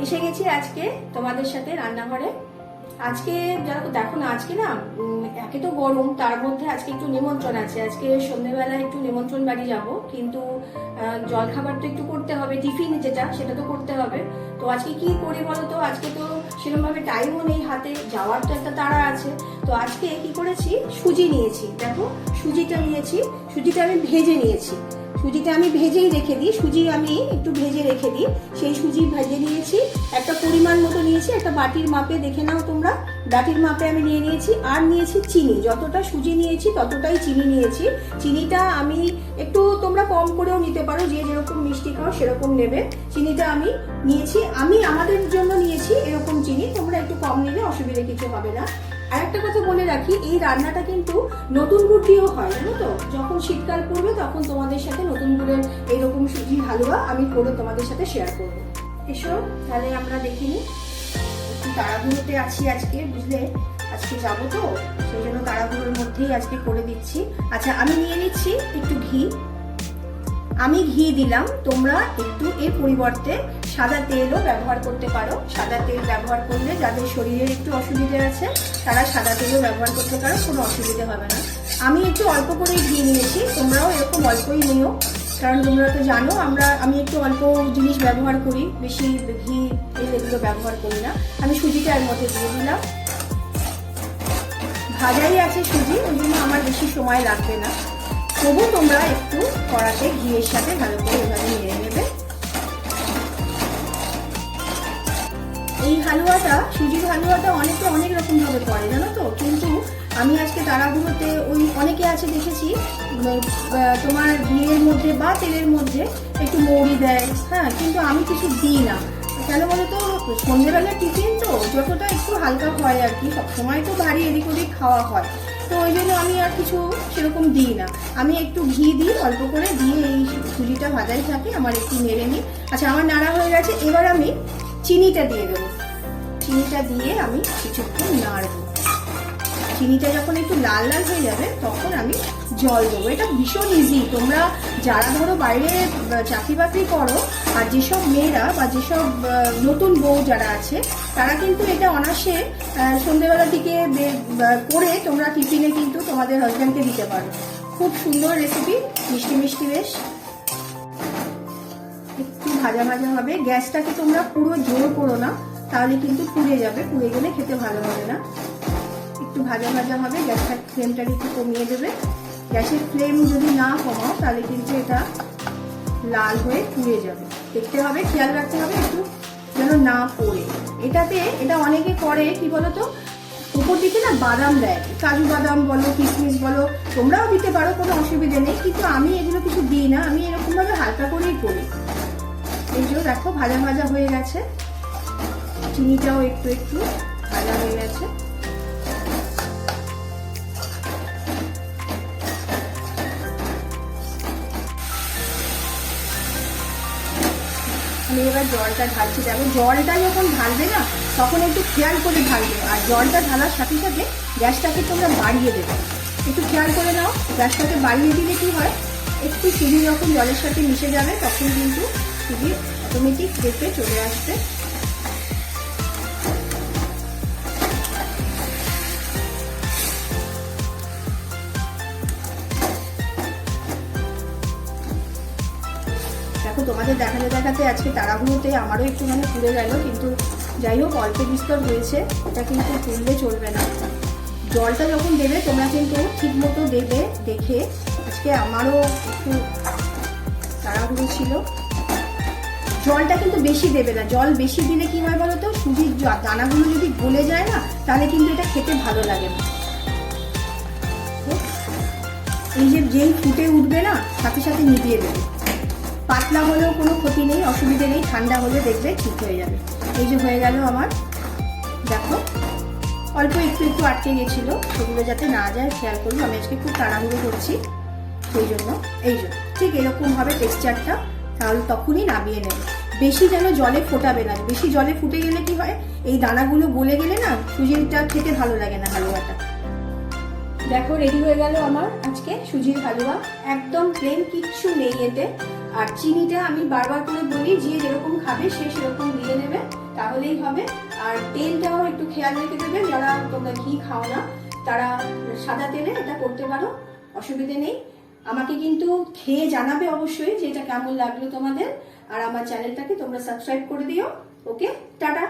এসে গেছি আজকে তোমাদের সাথে রান্নাঘরে। আজকে দেখো না, আজকে না একে তো গরম, তার মধ্যে আজকে একটু নিমন্ত্রণ আছে। আজকে সন্ধ্যেবেলা একটু নিমন্ত্রণ বাড়ি যাব, কিন্তু জল খাবার তো একটু করতে হবে, টিফিন যেটা সেটা তো করতে হবে। তো আজকে কি করি বলো তো, আজকে তো সেরকম ভাবে টাইমও নেই হাতে, যাওয়ার তো একটা তাড়া আছে। তো আজকে কি করেছি, সুজি নিয়েছি। দেখো সুজিটা নিয়েছি, সুজিটা আমি ভেজে নিয়েছি। সুজিটা আমি ভেজেই রেখে দিই, সুজি আমি একটু ভেজে রেখে দিই। সেই সুজি ভেজে নিয়েছি, একটা পরিমাণ মতো নিয়েছি, একটা বাটির মাপে দেখে নাও তোমরা, বাটির মাপে আমি নিয়ে নিয়েছি। আর নিয়েছি চিনি, যতটা সুজি নিয়েছি ততটাই চিনি নিয়েছি। চিনিটা আমি একটু তোমরা কম করেও নিতে পারো, যে যেরকম মিষ্টি খাও সেরকম নেবে। চিনিটা আমি নিয়েছি, আমি আমাদের জন্য নিয়েছি এরকম চিনি, তোমরা একটু কম নিলে অসুবিধা কিছু হবে না। আর একটা কথা বলে রাখি, এই রান্নাটা কিন্তু নতুন গুড় দিয়েও হয়, জানো তো। যখন শীতকাল পড়বে তখন তোমাদের সাথে নতুন গুড়ের এইরকম সুজির হালুয়া আমি করে তোমাদের সাথে শেয়ার করবো। এসো তাহলে আমরা দেখিনি। একটু তাড়াহুড়োতে আছি আজকে, বুঝলে, আজকে যাবো তো, সেই জন্য তাড়াহুড়োর মধ্যেই আজকে করে দিচ্ছি। আচ্ছা, আমি নিয়ে নিচ্ছি একটু ঘি। আমি ঘি দিলাম, তোমরা একটু এর পরিবর্তে সাদা তেলও ব্যবহার করতে পারো। সাদা তেল ব্যবহার করলে যাদের শরীরের একটু অসুবিধে আছে তারা সাদা তেলও ব্যবহার করতে পারো, কোনো অসুবিধা হবে না। আমি একটু অল্প করেই ঘি নিয়েছি, তোমরাও এরকম অল্পই নিও, কারণ তোমরা তো জানো আমি একটু অল্প জিনিস ব্যবহার করি, বেশি ঘি তেল এগুলো ব্যবহার করি না। আমি সুজিটা এর মধ্যে দিয়ে দিলাম। ভাজাই আছে সুজি, ওই জন্য আমার বেশি সময় লাগবে না। তবু তোমরা একটু কড়াতে ঘিয়ের সাথে ভালো করে এভাবে নেড়ে নেবে। এই হালুয়াটা, সুজির হালুয়াটা অনেকে অনেক রকম ভাবে করে, জানো তো, কিন্তু আমি আজকে তাড়াহুড়োতে, ওই অনেকে আছে দেখেছি তোমার ঘিয়ের মধ্যে বা তেলের মধ্যে একটু মৌরি দেয়, হ্যাঁ, কিন্তু আমি কিছু দিই না। কেন বলো তো, সন্ধ্যেবেলা টিফিন তো যতটা একটু হালকা হয় আর কি, সবসময় তো ভারী এদিক ওদিক খাওয়া হয়, তো ওই জন্য আমি আর কিছু সেরকম দিই না। আমি একটু ঘি দিই অল্প করে, দিয়ে এই সুজিটা ভাজাই থাকে, আমার একটু নেড়ে নিই। আচ্ছা, আমার নাড়া হয়ে গেছে, এবার আমি চিনিটা দিয়ে দেবো। চিনিটা দিয়ে আমি কিছুক্ষণ নাড়বো। চিনিটা যখন একটু লাল লাল হয়ে যাবে তখন আমি জল দেবো। এটা ভীষণ ইজি, তোমরা যারা ধরো বাইরে চাকরি বাকরি করো, আর যেসব মেয়েরা বা যেসব নতুন বউ যারা আছে, তারা কিন্তু এটা অনায়াসে সন্ধ্যেবেলা দিকে করে তোমরা টিফিনে কিন্তু তোমাদের হাজব্যান্ডকে দিতে পারো। খুব সুন্দর রেসিপি, মিষ্টি মিষ্টি বেশ। একটু ভাজা ভাজা হবে, গ্যাসটাকে তোমরা পুরো জোর করো না, তাহলে কিন্তু পুড়ে যাবে, পুড়ে গেলে খেতে ভালো হবে না। একটু ভাজা ভাজা হবে, গ্যাসটার ফ্লেমটাকে একটু কমিয়ে দেবে। গ্যাসের ফ্লেম যদি না কমাও তাহলে কিন্তু এটা লাল হয়ে পুড়ে যাবে। দেখতে হবে, খেয়াল রাখতে হবে একটু যেন না পোড়ে। এটা অনেকে করে কি বলতো, উপর দিকে না বাদাম দেয়, কাজু বাদাম বলো, কিশমিশ বলো, তোমরাও দিতে পারো, কোনো অসুবিধা নেই, কিন্তু আমি এগুলো কিছু দিই না, আমি এরকম ভাবে হালকা করেই করি। এই যে দেখো ভাজা ভাজা হয়ে গেছে, চিনিটাও একটু একটু ভাজা হয়ে গেছে। আমি এবার জলটা ঢালছি। দেখো জলটা যখন ঢালবে না তখন একটু খেয়াল করে ঢালবে, আর জলটা ঢালার সাথে সাথে গ্যাসটাকে তোমরা বাড়িয়ে দেবে। একটু খেয়াল করে নাও, গ্যাসটাকে বাড়িয়ে দিলে কি হয়, একটু সুজি যখন জলের সাথে মিশে যাবে তখন কিন্তু সুজি অটোমেটিক দেখে চলে আসবে। দেখো তোমাদের দেখাতে দেখাতে আজকে তাড়াহুড়োতে আমারও একটু পুড়ে গেল, কিন্তু যাই হোক অল্প বিস্তর হয়েছে, এটা কিন্তু পুড়লে চলবে না। জলটা যখন দেবে তোমরা কিন্তু ঠিক মতো দেবে দেখে। আজকে আমারও একটু তাড়াহুড়ো ছিল। জলটা কিন্তু বেশি দেবে না, জল বেশি দিলে কি হয় বলো তো, সুজির দানাগুলো যদি গলে যায় না তাহলে কিন্তু এটা খেতে ভালো লাগে না। এই যে যেই ফুটে উঠবে না সাথে সাথে নিভিয়ে দেবে। পাতলা হলেও কোনো ক্ষতি নেই, অসুবিধে নেই, ঠান্ডা হলে দেখবে ঠিক হয়ে যাবে। এই যে হয়ে গেল আমার, দেখো অল্প একটু একটু আটকে গেছিল, সেগুলো যাতে না যায় খেয়াল করবো। আমি আজকে খুব তাড়াহুড়ো করছি, সেই জন্য এই যে ঠিক এরকম হবে টেক্সচারটা, তাহলে তখনই নামিয়ে নেবে। বেশি যেন জলে ফোটাবে না, বেশি জলে ফুটে গেলে কি হয়, এই দানাগুলো গলে গেলে না সুজিটা খেতে ভালো লাগে না হালুয়াটা। দেখো রেডি হয়ে গেল আমার আজকে সুজির হালুয়া, একদম প্লেন, কিচ্ছু নেই এতে। আর চিনিটা আমি বারবার করে বলি, যে যেরকম খাবে সে সেরকম দিয়ে নেবে, তাহলেই হবে। আর তেলটাও একটু খেয়াল রেখে দেবে, যারা তোমরা ঘি খাও না তারা সাদা তেলে এটা করতে পারো, অসুবিধে নেই। আমাকে কিন্তু খেয়ে জানাবে অবশ্যই যে এটা কেমন লাগলো তোমাদের। আর আমার চ্যানেলটাকে তোমরা সাবস্ক্রাইব করে দিও। ওকে, টাটা।